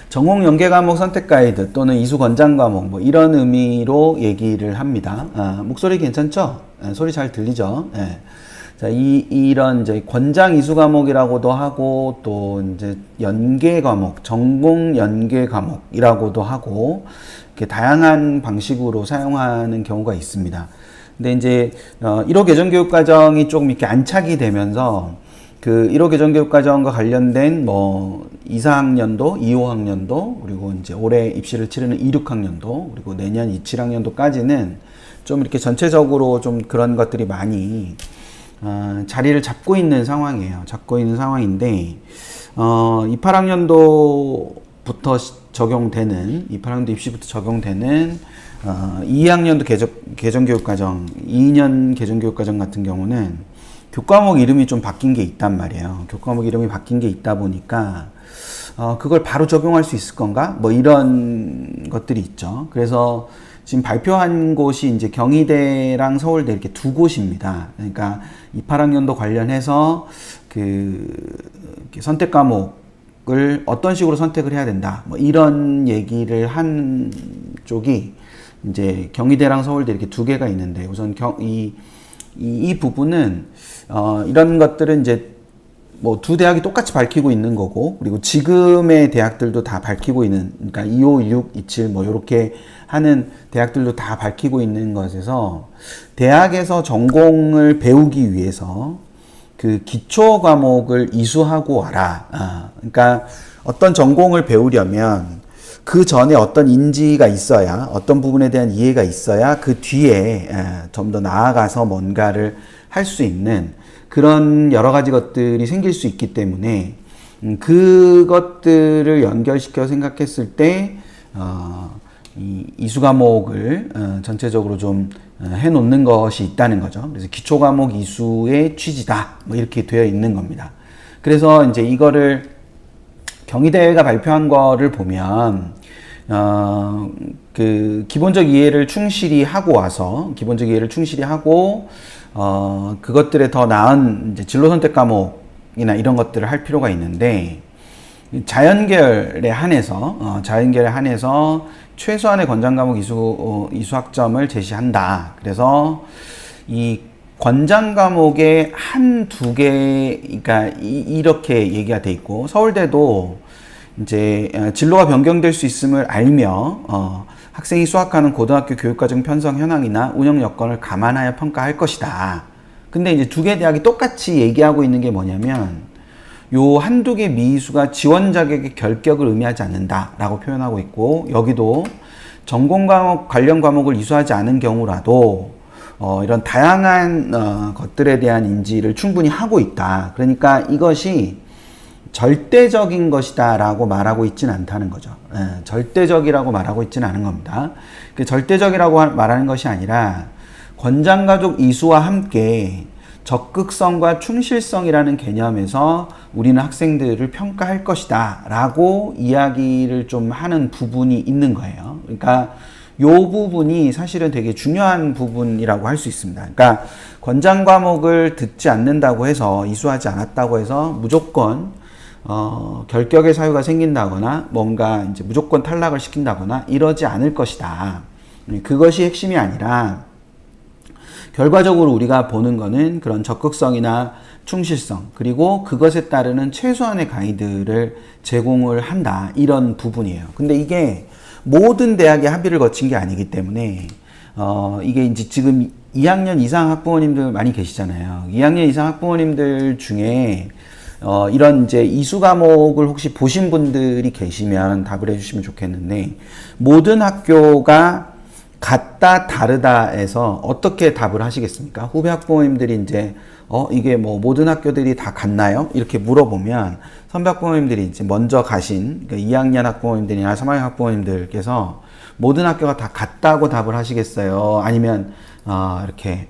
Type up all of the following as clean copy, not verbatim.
전공 연계 과목 선택 가이드 또는 이수 권장 과목 뭐 이런 의미로 얘기를 합니다. 목소리 괜찮죠? 소리 잘 들리죠? 자, 이런 이제 권장 이수 과목이라고도 하고 또 이제 연계 과목, 전공 연계 과목이라고도 하고 이렇게 다양한 방식으로 사용하는 경우가 있습니다. 근데 이제 1호 개정교육과정이 조금 이렇게 안착이 되면서 그 1호 개정교육과정과 관련된 뭐 2, 4학년도, 2, 5학년도, 그리고 이제 올해 입시를 치르는 2, 6학년도, 그리고 내년 2, 7학년도까지는 좀 이렇게 전체적으로 좀 그런 것들이 많이 자리를 잡고 있는 상황이에요. 잡고 있는 상황인데 2, 8학년도부터 적용되는 2, 8학년도 입시부터 적용되는 2학년도 개정교육과정, 2년 개정교육과정 같은 경우는 교과목 이름이 좀 바뀐 게 있단 말이에요. 교과목 이름이 바뀐 게 있다 보니까 그걸 바로 적용할 수 있을 건가? 뭐 이런 것들이 있죠. 그래서 지금 발표한 곳이 이제 경희대랑 서울대 이렇게 두 곳입니다. 그러니까 2, 8학년도 관련해서 선택 과목을 어떤 식으로 선택을 해야 된다. 뭐 이런 얘기를 한 쪽이 이제 경희대랑 서울대 이렇게 두 개가 있는데 우선 이 부분은 이런 것들은 이제 뭐 두 대학이 똑같이 밝히고 있는 거고, 그리고 지금의 대학들도 다 밝히고 있는, 그러니까 25, 16, 27 뭐 이렇게 하는 대학들도 다 밝히고 있는 것에서 대학에서 전공을 배우기 위해서 그 기초 과목을 이수하고 와라. 그러니까 어떤 전공을 배우려면 그 전에 어떤 인지가 있어야, 어떤 부분에 대한 이해가 있어야 그 뒤에 좀 더 나아가서 뭔가를 할 수 있는 그런 여러 가지 것들이 생길 수 있기 때문에 그것들을 연결시켜 생각했을 때 이 이수 과목을 전체적으로 좀 해놓는 것이 있다는 거죠. 그래서 기초 과목 이수의 취지다. 뭐 이렇게 되어 있는 겁니다. 그래서 이제 이거를 경희대가 발표한 거를 보면 그 기본적 이해를 충실히 하고 와서 그것들에 더 나은 이제 진로 선택 과목이나 이런 것들을 할 필요가 있는데 자연계열에 한해서 최소한의 권장 과목 이수 학점을 제시한다. 그래서 이 권장 과목에 한 두 개, 그러니까 이렇게 얘기가 돼 있고, 서울대도 이제 진로가 변경될 수 있음을 알며 학생이 수학하는 고등학교 교육과정 편성 현황이나 운영 여건을 감안하여 평가할 것이다. 근데 이제 두 개 대학이 똑같이 얘기하고 있는 게 뭐냐면 요 한두 개 미이수가 지원 자격의 결격을 의미하지 않는다라고 표현하고 있고, 여기도 전공 과목 관련 과목을 이수하지 않은 경우라도 이런 다양한 것들에 대한 인지를 충분히 하고 있다. 그러니까 이것이 절대적인 것이다 라고 말하고 있지는 않다는 거죠. 절대적이라고 말하고 있지는 않은 겁니다. 절대적이라고 말하는 것이 아니라 권장가족 이수와 함께 적극성과 충실성이라는 개념에서 우리는 학생들을 평가할 것이다 라고 이야기를 좀 하는 부분이 있는 거예요. 그러니까 요 부분이 사실은 되게 중요한 부분이라고 할 수 있습니다. 그러니까 권장 과목을 듣지 않는다고 해서, 이수하지 않았다고 해서 무조건 결격의 사유가 생긴다거나 뭔가 이제 무조건 탈락을 시킨다거나 이러지 않을 것이다. 그것이 핵심이 아니라 결과적으로 우리가 보는 거는 그런 적극성이나 충실성, 그리고 그것에 따르는 최소한의 가이드를 제공을 한다. 이런 부분이에요. 근데 이게 모든 대학의 합의를 거친 게 아니기 때문에 이게 이제 지금 2학년 이상 학부모님들 많이 계시잖아요. 2학년 이상 학부모님들 중에 이런 이제 이수 과목을 혹시 보신 분들이 계시면 답을 해주시면 좋겠는데, 모든 학교가 같다 다르다에서 어떻게 답을 하시겠습니까? 후배 학부모님들이 이제 이게 뭐 모든 학교들이 다 같나요? 이렇게 물어보면 선배 학부모님들이 이제 먼저 가신 2학년 학부모님들이나 3학년 학부모님들께서 모든 학교가 다 같다고 답을 하시겠어요? 아니면 이렇게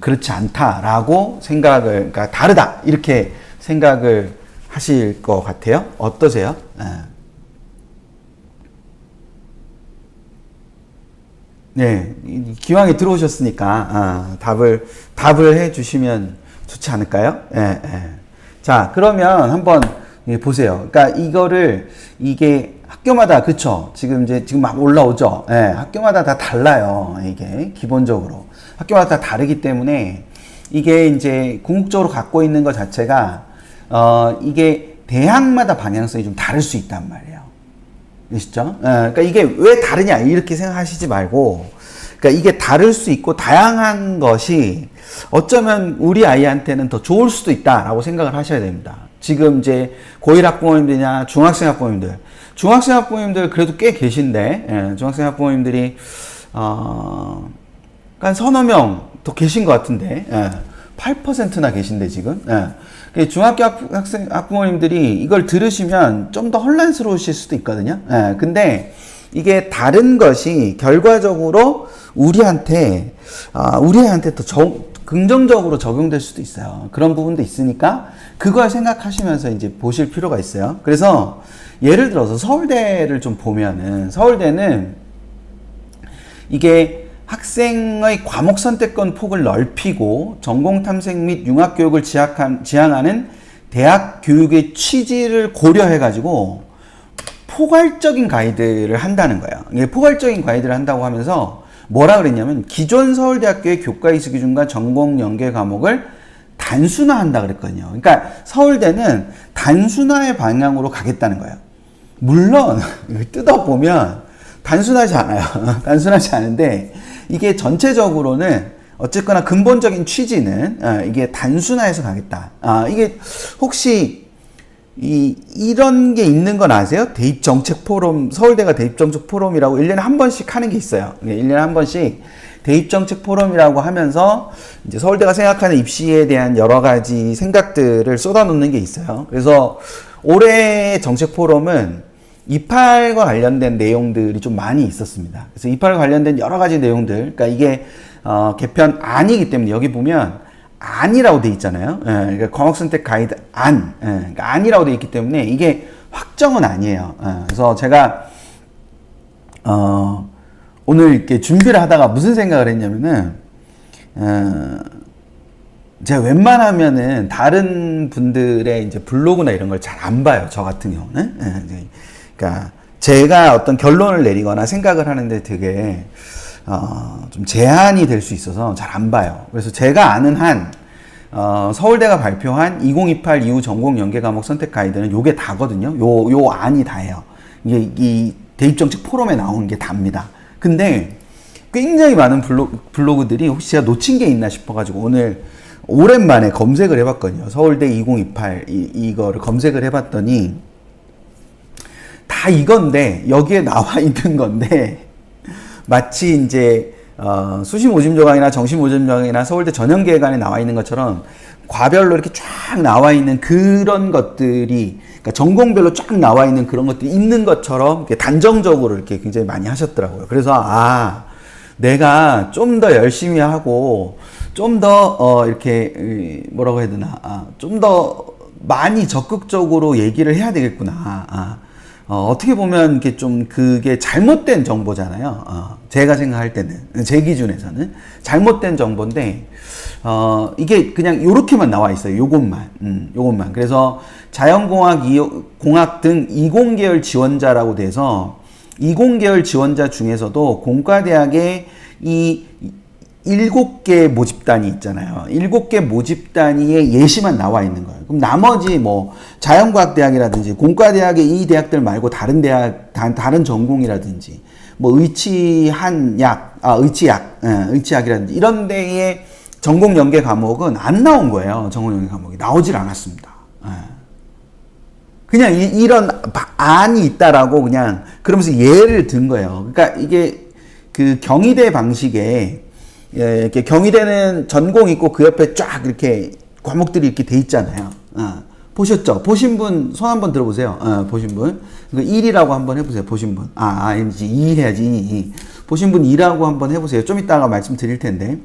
그렇지 않다라고 생각을, 그러니까 다르다 이렇게 생각을 하실 것 같아요? 어떠세요? 네, 기왕에 들어오셨으니까 답을 해주시면 좋지 않을까요? 자, 그러면 한번 예, 보세요. 그러니까 이거를 이게 학교마다 그쵸? 지금 막 올라오죠. 예, 학교마다 다 달라요. 이게 기본적으로 학교마다 다 다르기 때문에 이게 이제 궁극적으로 갖고 있는 것 자체가 이게 대학마다 방향성이 좀 다를 수 있단 말이에요. 아시죠? 그러니까 이게 왜 다르냐 이렇게 생각하시지 말고, 그러니까 이게 다를 수 있고 다양한 것이 어쩌면 우리 아이한테는 더 좋을 수도 있다라고 생각을 하셔야 됩니다. 지금 이제 고1 학부모님들이나 중학생 학부모님들 그래도 꽤 계신데, 중학생 학부모님들이 한 서너 명 더 계신 것 같은데, 8%나 계신데 지금. 중학교 학부모님들이 이걸 들으시면 좀 더 혼란스러우실 수도 있거든요. 근데 이게 다른 것이 결과적으로 우리한테 더 긍정적으로 적용될 수도 있어요. 그런 부분도 있으니까 그걸 생각하시면서 이제 보실 필요가 있어요. 그래서 예를 들어서 서울대를 좀 보면은, 서울대는 이게 학생의 과목 선택권 폭을 넓히고 전공 탐색 및 융합 교육을 지향하는 대학 교육의 취지를 고려해 가지고 포괄적인 가이드를 한다는 거예요. 이게 포괄적인 가이드를 한다고 하면서 뭐라 그랬냐면, 기존 서울대학교의 교과 이수 기준과 전공 연계 과목을 단순화한다 그랬거든요. 그러니까 서울대는 단순화의 방향으로 가겠다는 거예요. 물론 뜯어보면 단순하지 않아요. 단순하지 않은데 이게 전체적으로는 어쨌거나 근본적인 취지는 이게 단순화해서 가겠다. 이게 혹시 이런 게 있는 건 아세요? 대입정책 포럼, 서울대가 대입정책 포럼이라고 1년에 한 번씩 하는 게 있어요. 1년에 한 번씩 대입정책 포럼이라고 하면서 이제 서울대가 생각하는 입시에 대한 여러 가지 생각들을 쏟아놓는 게 있어요. 그래서 올해 정책 포럼은 이팔과 관련된 내용들이 좀 많이 있었습니다. 그래서 이팔과 관련된 여러 가지 내용들, 그러니까 이게 개편 안이기 때문에 여기 보면 안이라고 돼 있잖아요. 그러니까 과목 선택 가이드 안, 그러니까 안이라고 돼 있기 때문에 이게 확정은 아니에요. 그래서 제가 오늘 이렇게 준비를 하다가 무슨 생각을 했냐면은, 제가 웬만하면은 다른 분들의 이제 블로그나 이런 걸 잘 안 봐요. 저 같은 경우는. 그러니까 제가 어떤 결론을 내리거나 생각을 하는데 되게 좀 제한이 될 수 있어서 잘 안 봐요. 그래서 제가 아는 한 서울대가 발표한 2028 이후 전공 연계 과목 선택 가이드는 요게 다거든요. 요 안이 다예요. 이게 이 대입정책 포럼에 나오는 게 답니다. 근데 굉장히 많은 블로그들이 혹시 제가 놓친 게 있나 싶어가지고 오늘 오랜만에 검색을 해봤거든요. 서울대 2028 이거를 검색을 해봤더니 다 이건데, 여기에 나와 있는 건데, 마치 이제 수시 모집 조항이나 정시 모집 조항이나 서울대 전형계획안에 나와 있는 것처럼 과별로 이렇게 쫙 나와 있는 그런 것들이, 그러니까 전공별로 쫙 나와 있는 그런 것들이 있는 것처럼 이렇게 단정적으로 이렇게 굉장히 많이 하셨더라고요. 그래서 내가 좀 더 열심히 하고 좀 더 이렇게 뭐라고 해야 되나, 좀 더 많이 적극적으로 얘기를 해야 되겠구나. 어떻게 보면 이게 좀 그게 잘못된 정보잖아요. 제가 생각할 때는, 제 기준에서는 잘못된 정보인데, 이게 그냥 요렇게만 나와 있어요. 요것만. 그래서 자연공학, 공학 등 이공계열 지원자라고 돼서, 이공계열 지원자 중에서도 공과대학의 이 7개 모집단이 있잖아요. 7개 모집단위의 예시만 나와 있는 거예요. 그럼 나머지 뭐 자연과학대학이라든지 공과대학의 이 대학들 말고 다른 대학, 다른 전공이라든지 뭐 의치약이라든지 이런 데의 전공 연계 과목은 안 나온 거예요. 전공 연계 과목이 나오질 않았습니다. 그냥 이런 안이 있다라고 그냥 그러면서 예를 든 거예요. 그러니까 이게 그 경희대 방식에 이렇게 경희대는 전공 있고 그 옆에 쫙 이렇게 과목들이 이렇게 돼 있잖아요. 보셨죠? 보신 분 손 한번 들어보세요. 보신 분. 1이라고 한번 해보세요. 보신 분. 아니지. 2 해야지. 2. 보신 분 2라고 한번 해보세요. 좀 이따가 말씀드릴 텐데.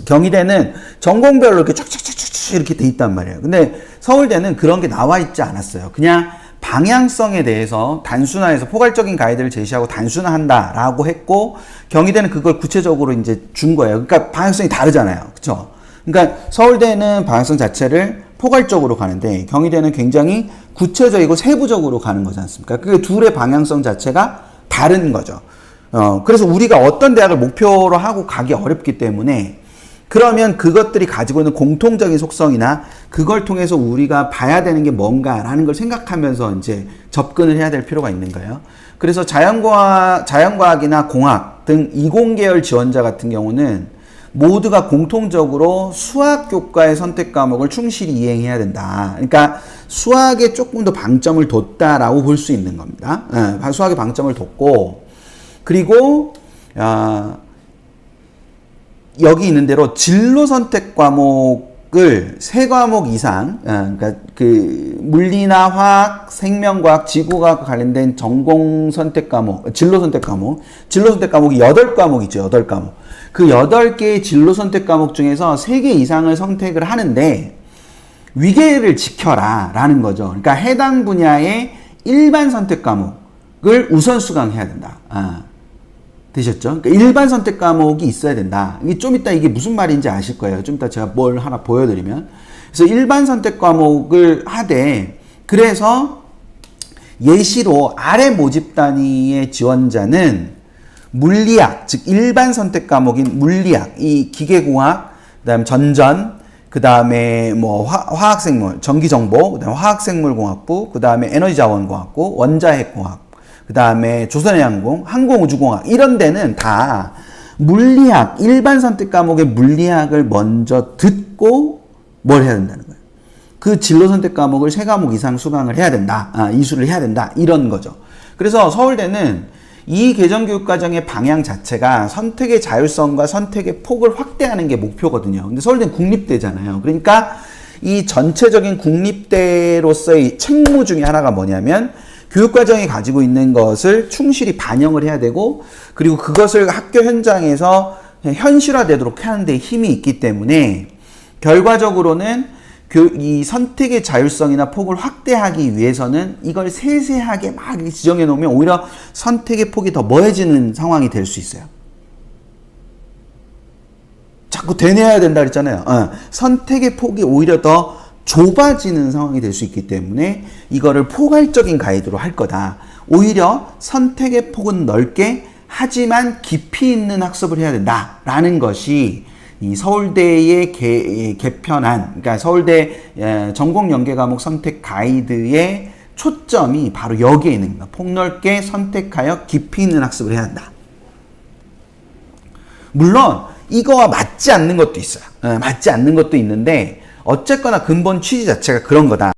경희대는 전공별로 이렇게 쫙쫙쫙쫙 이렇게 돼 있단 말이에요. 근데 서울대는 그런 게 나와 있지 않았어요. 그냥 방향성에 대해서 단순화해서 포괄적인 가이드를 제시하고 단순화한다라고 했고, 경희대는 그걸 구체적으로 이제 준 거예요. 그러니까 방향성이 다르잖아요. 그쵸? 그러니까 서울대는 방향성 자체를 포괄적으로 가는데 경희대는 굉장히 구체적이고 세부적으로 가는 거지 않습니까? 그 둘의 방향성 자체가 다른 거죠. 그래서 우리가 어떤 대학을 목표로 하고 가기 어렵기 때문에 그러면 그것들이 가지고 있는 공통적인 속성이나 그걸 통해서 우리가 봐야 되는 게 뭔가라는 걸 생각하면서 이제 접근을 해야 될 필요가 있는 거예요. 그래서 자연과학이나 공학 등 이공계열 지원자 같은 경우는 모두가 공통적으로 수학 교과의 선택 과목을 충실히 이행해야 된다. 그러니까 수학에 조금 더 방점을 뒀다라고 볼 수 있는 겁니다. 수학에 방점을 뒀고, 그리고 여기 있는 대로 진로 선택 과목을 3과목 이상, 그러니까 그 물리나 화학, 생명과학, 지구과학과 관련된 전공 선택 과목, 진로 선택 과목이 8과목이죠. 8과목. 그 8개의 진로 선택 과목 중에서 3개 이상을 선택을 하는데 위계를 지켜라 라는 거죠. 그러니까 해당 분야의 일반 선택 과목을 우선 수강해야 된다. 되셨죠? 그러니까 일반 선택 과목이 있어야 된다. 이게 좀 이따 이게 무슨 말인지 아실 거예요. 좀 이따 제가 뭘 하나 보여드리면. 그래서 일반 선택 과목을 하되, 그래서 예시로 아래 모집 단위의 지원자는 물리학, 즉 일반 선택 과목인 물리학, 이 기계공학, 그다음 전전, 그다음에 뭐 화학생물, 전기정보, 그다음 화학생물공학부, 그다음에 에너지자원공학부, 원자핵공학, 그 다음에 조선해양공, 항공우주공학 이런 데는 다 물리학, 일반 선택 과목의 물리학을 먼저 듣고 뭘 해야 된다는 거예요. 그 진로 선택 과목을 3과목 이상 수강을 해야 된다. 이수를 해야 된다. 이런 거죠. 그래서 서울대는 이 개정교육과정의 방향 자체가 선택의 자율성과 선택의 폭을 확대하는 게 목표거든요. 근데 서울대는 국립대잖아요. 그러니까 이 전체적인 국립대로서의 책무 중에 하나가 뭐냐면 교육과정이 가지고 있는 것을 충실히 반영을 해야 되고, 그리고 그것을 학교 현장에서 현실화되도록 하는 데 힘이 있기 때문에 결과적으로는 이 선택의 자율성이나 폭을 확대하기 위해서는 이걸 세세하게 막 지정해 놓으면 오히려 선택의 폭이 더 뭐해지는 상황이 될 수 있어요. 자꾸 되뇌어야 된다 그랬잖아요. 선택의 폭이 오히려 더 좁아지는 상황이 될 수 있기 때문에 이거를 포괄적인 가이드로 할 거다. 오히려 선택의 폭은 넓게 하지만 깊이 있는 학습을 해야 된다라는 것이 이 서울대의 개편한, 그러니까 서울대 전공 연계 과목 선택 가이드의 초점이 바로 여기에 있는 겁니다. 폭넓게 선택하여 깊이 있는 학습을 해야 한다. 물론 이거와 맞지 않는 것도 있어요. 맞지 않는 것도 있는데 어쨌거나 근본 취지 자체가 그런 거다.